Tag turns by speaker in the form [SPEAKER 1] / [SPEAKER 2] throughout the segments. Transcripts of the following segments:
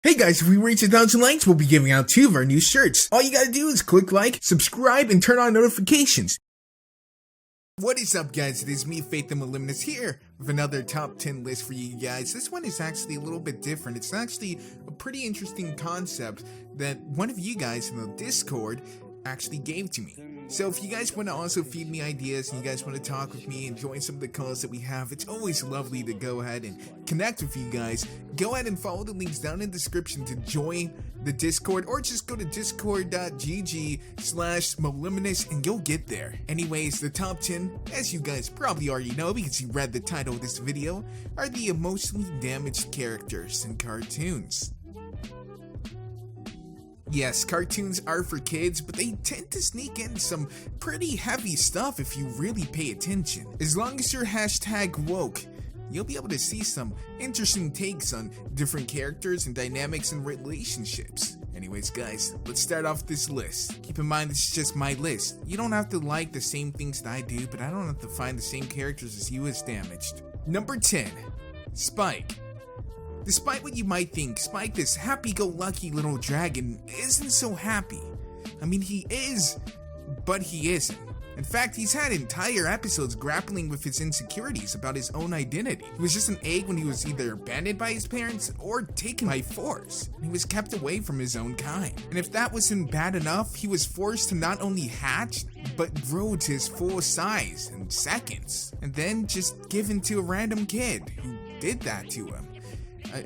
[SPEAKER 1] Hey guys, if we reach 1,000 likes, we'll be giving out 2 of our new shirts. All you gotta do is click like, subscribe, and turn on notifications. What is up guys, it is me, the Moliminous, here with another top 10 list for you guys. This one is actually a little bit different. It's actually a pretty interesting concept that one of you guys in the Discord actually gave to me. So if you guys want to also feed me ideas and you guys want to talk with me and join some of the calls that we have, it's always lovely to go ahead and connect with you guys. Go ahead and follow the links down in the description to join the Discord, or just go to discord.gg/Moliminous and you'll get there. Anyways, the top 10, as you guys probably already know because you read the title of this video, are the emotionally damaged characters in cartoons. Yes, cartoons are for kids, but they tend to sneak in some pretty heavy stuff if you really pay attention. As long as you're #woke, you'll be able to see some interesting takes on different characters and dynamics and relationships. Anyways guys, let's start off this list. Keep in mind this is just my list. You don't have to like the same things that I do, but I don't have to find the same characters as you as damaged. Number 10, Spike. Despite what you might think, Spike, this happy-go-lucky little dragon, isn't so happy. I mean, he is, but he isn't. In fact, he's had entire episodes grappling with his insecurities about his own identity. He was just an egg when he was either abandoned by his parents or taken by force. He was kept away from his own kind. And if that wasn't bad enough, he was forced to not only hatch, but grow to his full size in seconds. And then just given to a random kid who did that to him.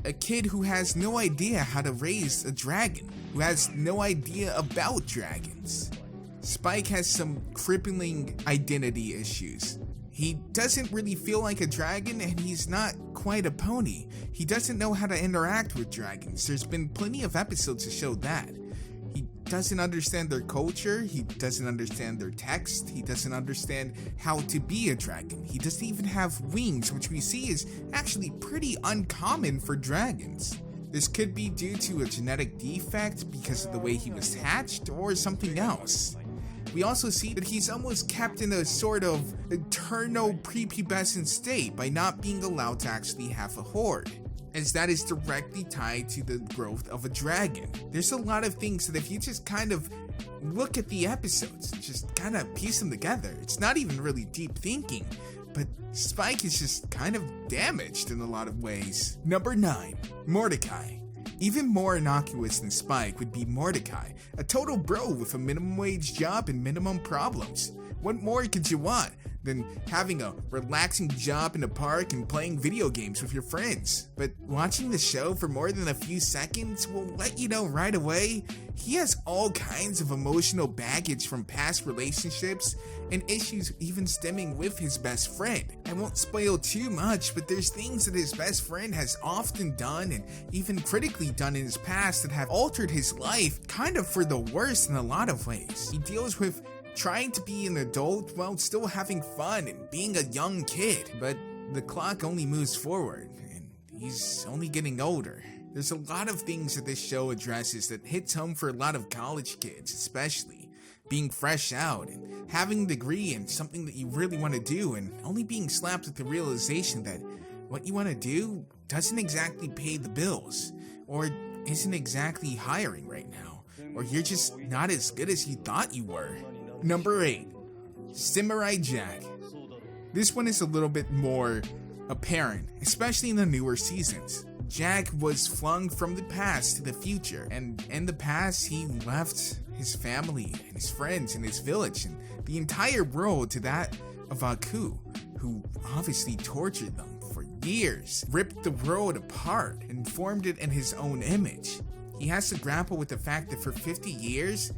[SPEAKER 1] A kid who has no idea how to raise a dragon, who has no idea about dragons. Spike has some crippling identity issues. He doesn't really feel like a dragon, and he's not quite a pony. He doesn't know how to interact with dragons. There's been plenty of episodes to show that. He doesn't understand their culture, he doesn't understand their text, he doesn't understand how to be a dragon. He doesn't even have wings, which we see is actually pretty uncommon for dragons. This could be due to a genetic defect because of the way he was hatched, or something else. We also see that he's almost kept in a sort of eternal prepubescent state by not being allowed to actually have a horde, as that is directly tied to the growth of a dragon. There's a lot of things that if you just kind of look at the episodes, just kind of piece them together, it's not even really deep thinking, but Spike is just kind of damaged in a lot of ways. Number 9, Mordecai. Even more innocuous than Spike would be Mordecai, a total bro with a minimum wage job and minimum problems. What more could you want than having a relaxing job in a park and playing video games with your friends? But watching the show for more than a few seconds will let you know right away he has all kinds of emotional baggage from past relationships and issues even stemming with his best friend. I won't spoil too much, but there's things that his best friend has often done and even critically done in his past that have altered his life kind of for the worse in a lot of ways. He deals with trying to be an adult while still having fun and being a young kid, but the clock only moves forward and he's only getting older. There's a lot of things that this show addresses that hits home for a lot of college kids, especially being fresh out and having a degree in something that you really want to do, and only being slapped with the realization that what you want to do doesn't exactly pay the bills, or isn't exactly hiring right now, or you're just not as good as you thought you were. Number 8, Samurai Jack. This one is a little bit more apparent, especially in the newer seasons. Jack was flung from the past to the future, and in the past he left his family and his friends and his village and the entire world to that of Aku, who obviously tortured them for years, ripped the world apart and formed it in his own image. He has to grapple with the fact that for 50 years,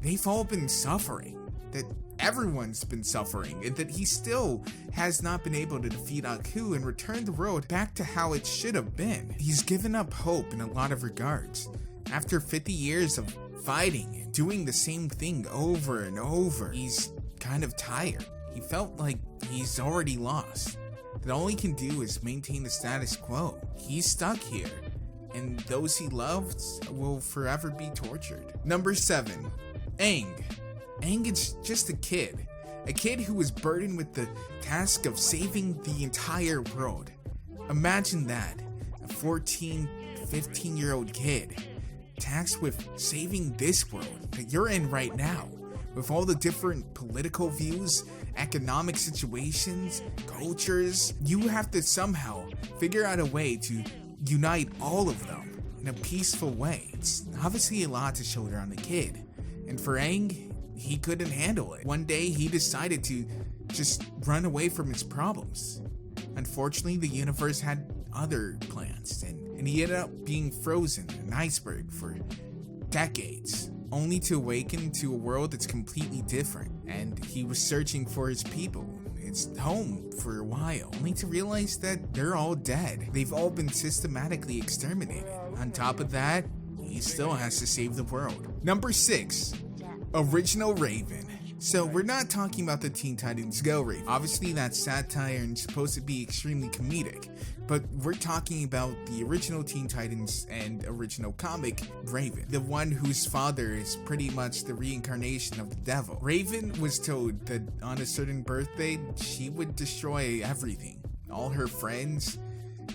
[SPEAKER 1] they've all been suffering, that everyone's been suffering, and that he still has not been able to defeat Aku and return the world back to how it should have been. He's given up hope in a lot of regards. After 50 years of fighting and doing the same thing over and over, he's kind of tired. He felt like he's already lost, that all he can do is maintain the status quo. He's stuck here, and those he loved will forever be tortured. Number 7, Aang. Aang is just a kid who was burdened with the task of saving the entire world. Imagine that, a 14, 15-year-old kid tasked with saving this world that you're in right now, with all the different political views, economic situations, cultures. You have to somehow figure out a way to unite all of them in a peaceful way. It's obviously a lot to shoulder on the kid, and for Aang, he couldn't handle it. One day he decided to just run away from his problems. Unfortunately, the universe had other plans, and he ended up being frozen in an iceberg for decades, only to awaken to a world that's completely different. And he was searching for his people, his home, for a while, only to realize that they're all dead. They've all been systematically exterminated. On top of that, he still has to save the world. Number 6, Original Raven. So we're not talking about the Teen Titans Go Raven. Obviously that's satire and supposed to be extremely comedic, but we're talking about the original Teen Titans and original comic Raven, the one whose father is pretty much the reincarnation of the devil. Raven was told that on a certain birthday, she would destroy everything. All her friends,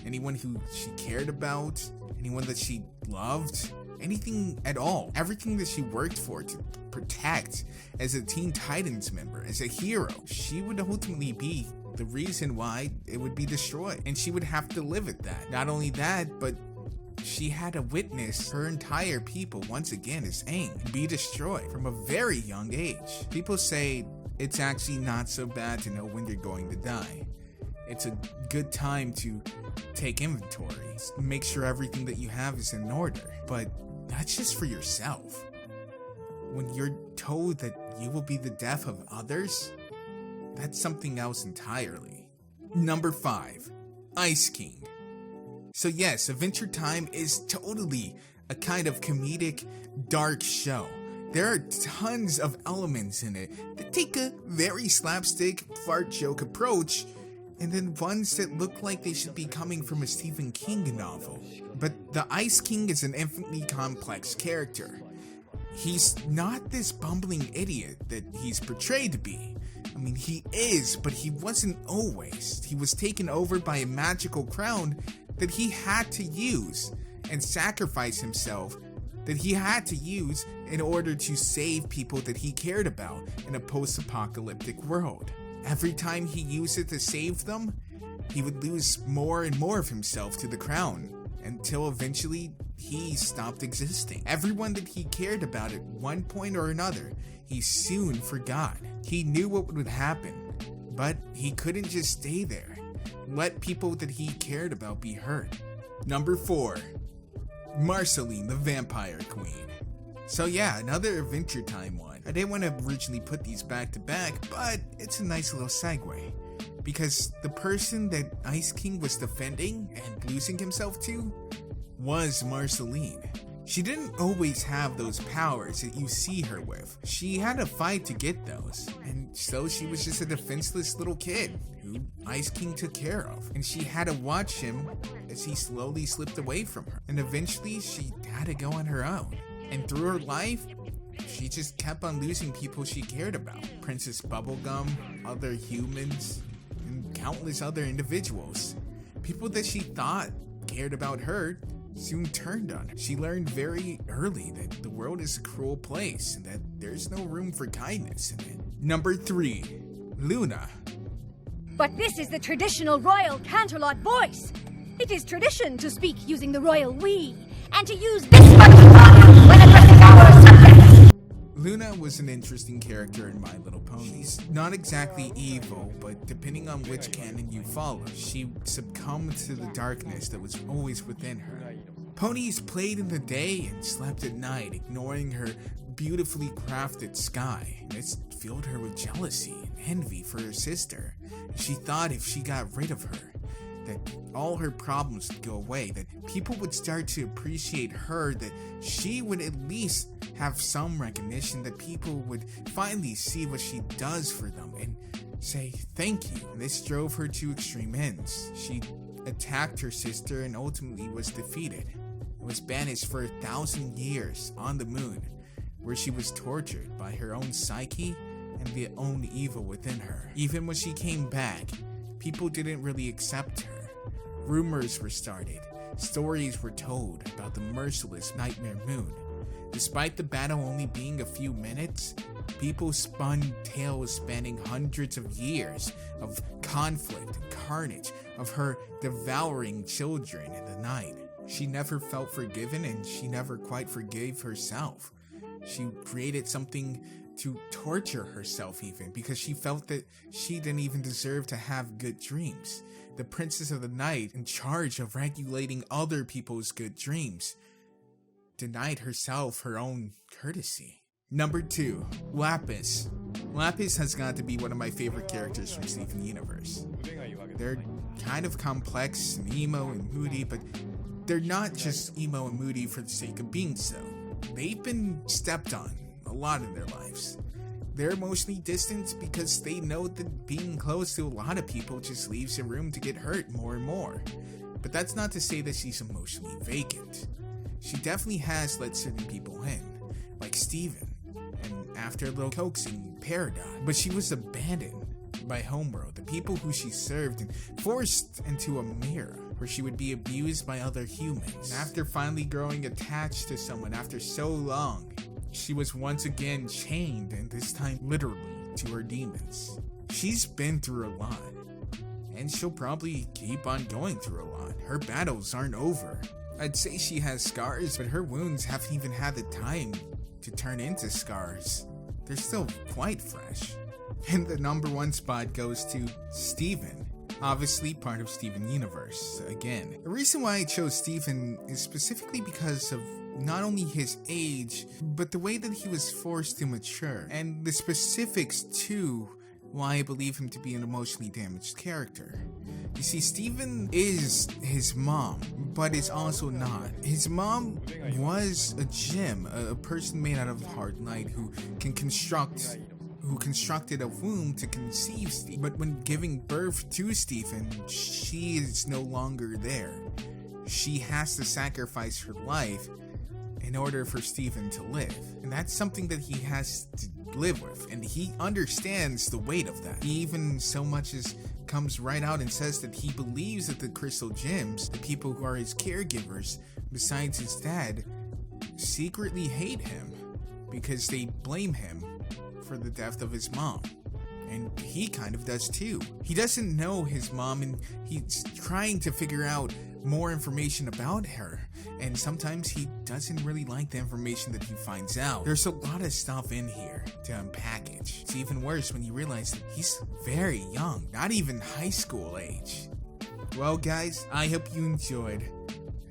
[SPEAKER 1] anyone who she cared about, anyone that she loved, anything at all. Everything that she worked for to protect as a Teen Titans member, as a hero, she would ultimately be the reason why it would be destroyed, and she would have to live at that. Not only that, but she had to witness her entire people once again as Aang be destroyed from a very young age. People say it's actually not so bad to know when you're going to die. It's a good time to take inventory, make sure everything that you have is in order, but that's just for yourself. When you're told that you will be the death of others, that's something else entirely. Number 5, Ice King. So yes, Adventure Time is totally a kind of comedic, dark show. There are tons of elements in it that take a very slapstick, fart joke approach, and then ones that look like they should be coming from a Stephen King novel. But the Ice King is an infinitely complex character. He's not this bumbling idiot that he's portrayed to be. I mean, he is, but he wasn't always. He was taken over by a magical crown that he had to use and sacrifice himself that he had to use in order to save people that he cared about in a post-apocalyptic world. Every time he used it to save them, he would lose more and more of himself to the crown, until eventually he stopped existing. Everyone that he cared about at one point or another, he soon forgot. He knew what would happen, but he couldn't just stay there, let people that he cared about be hurt. Number 4, Marceline the Vampire Queen. So yeah, another Adventure Time one. I didn't want to originally put these back to back, but it's a nice little segue. Because the person that Ice King was defending and losing himself to was Marceline. She didn't always have those powers that you see her with. She had to fight to get those, and so she was just a defenseless little kid who Ice King took care of. And she had to watch him as he slowly slipped away from her. And eventually she had to go on her own. And through her life, she just kept on losing people she cared about. Princess Bubblegum, other humans, and countless other individuals. People that she thought cared about her soon turned on her. She learned very early that the world is a cruel place and that there's no room for kindness in it. Number 3, Luna.
[SPEAKER 2] But this is the traditional royal Canterlot voice. It is tradition to speak using the royal we, and to use this volume when addressing our subjects.
[SPEAKER 1] Luna was an interesting character in My Little Ponies. Not exactly evil, but depending on which canon you follow, she succumbed to the darkness that was always within her. Ponies played in the day and slept at night, ignoring her beautifully crafted sky. This filled her with jealousy and envy for her sister. She thought if she got rid of her, that all her problems would go away, that people would start to appreciate her, that she would at least have some recognition, that people would finally see what she does for them and say thank you. And this drove her to extreme ends. She attacked her sister and ultimately was defeated. And was banished for 1,000 years on the moon, where she was tortured by her own psyche and the own evil within her. Even when she came back, people didn't really accept her. Rumors were started. stories were told about the merciless Nightmare Moon. Despite the battle only being a few minutes, people spun tales spanning hundreds of years of conflict and carnage, of her devouring children in the night. She never felt forgiven, and she never quite forgave herself. She created something to torture herself even, because she felt that she didn't even deserve to have good dreams. The Princess of the Night, in charge of regulating other people's good dreams, denied herself her own courtesy. Number 2, Lapis. Lapis has got to be one of my favorite characters from Steven Universe. They're kind of complex and emo and moody, but they're not just emo and moody for the sake of being so. They've been stepped on a lot in their lives. They're emotionally distant because they know that being close to a lot of people just leaves her room to get hurt more and more. But that's not to say that she's emotionally vacant. She definitely has let certain people in, like Steven, and after a little coaxing, Paragon. But she was abandoned by Homeworld, the people who she served, and forced into a mirror where she would be abused by other humans. After finally growing attached to someone after so long, she was once again chained, and this time literally, to her demons. She's been through a lot, and she'll probably keep on going through a lot. Her battles aren't over. I'd say she has scars, but her wounds haven't even had the time to turn into scars. They're still quite fresh. And the number 1 spot goes to Steven. Obviously part of Steven Universe, again. The reason why I chose Steven is specifically because of not only his age, but the way that he was forced to mature, and the specifics too why I believe him to be an emotionally damaged character. You see, Steven is his mom, but is also not. His mom was a gem, a person made out of hard light who constructed a womb to conceive Steven. But when giving birth to Steven, she is no longer there. She has to sacrifice her life in order for Steven to live. And that's something that he has to live with, and he understands the weight of that. He even so much as comes right out and says that he believes that the crystal gems, the people who are his caregivers, besides his dad, secretly hate him because they blame him for the death of his mom. And he kind of does too. He doesn't know his mom, and he's trying to figure out more information about her, and sometimes he doesn't really like the information that he finds out. There's a lot of stuff in here to unpackage. It's even worse when you realize that he's very young, not even high school age. Well guys, I hope you enjoyed.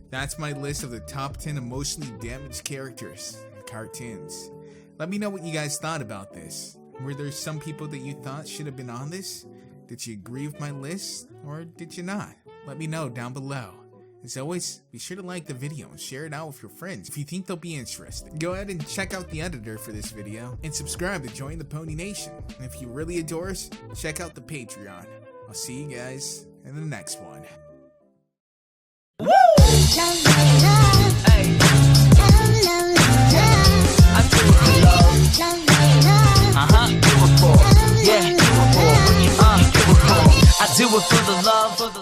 [SPEAKER 1] That's my list of the top 10 emotionally damaged characters in cartoons. Let me know what you guys thought about this. Were there some people that you thought should have been on this? Did you agree with my list, or did you not? Let me know down below. As always, be sure to like the video and share it out with your friends if you think they'll be interested. Go ahead and check out the editor for this video, and subscribe to join the Pony Nation. And if you really adore us, check out the Patreon. I'll see you guys in the next one.
[SPEAKER 3] Woo! I do it for the love of the